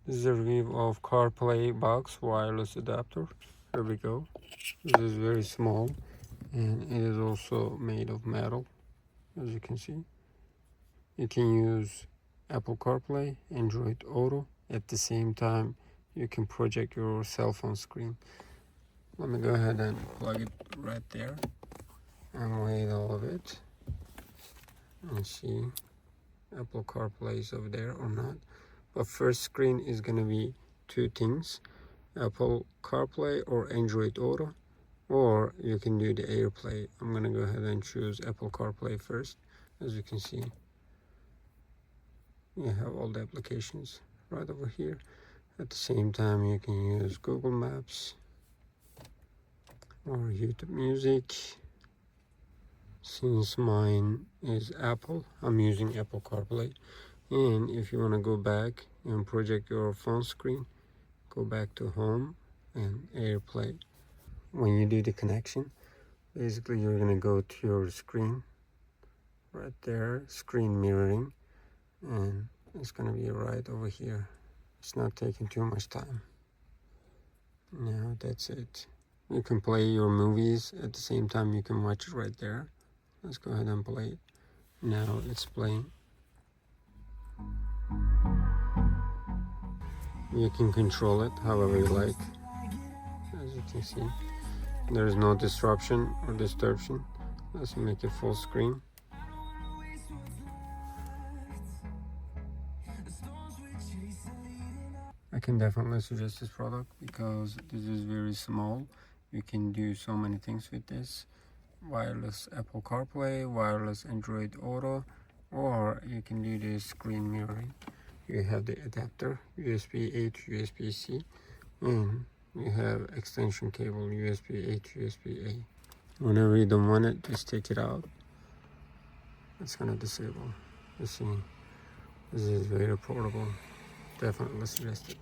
This is a review of CarPlay box wireless adapter. Here we go. This is very small and it is also made of metal, as you can see. You can use Apple CarPlay, Android Auto. At the same time, you can project your cell phone screen. Let me go ahead and plug it right there and wait all of it and see Apple CarPlay is over there or not. But first screen is gonna be two things: Apple CarPlay or Android Auto, or you can do the AirPlay. I'm gonna go ahead and choose Apple CarPlay first. As you can see, you have all the applications right over here. At the same time, you can use Google Maps or YouTube Music. Since mine is Apple, I'm using Apple CarPlay. And if you want to go back and project your phone screen, go back to Home and AirPlay. When you do the connection, basically you're going to go to your screen right there, screen mirroring, and it's going to be right over here. It's not taking too much time. Now that's it. You can play your movies at the same time. You can watch it right there. Let's go ahead and play it. Now it's playing. You can control it however you like. As you can see, there is no disruption or disturbance. Let's make it full screen. I can definitely suggest this product because this is very small. You can do so many things with this: wireless Apple CarPlay, wireless Android Auto, or you can do this screen mirroring. You have the adapter, USB-A to USB-C, and you have extension cable, USB-A to USB-A. Whenever you don't want it, just take it out. It's gonna disable. You see, this is very portable. Definitely suggest it.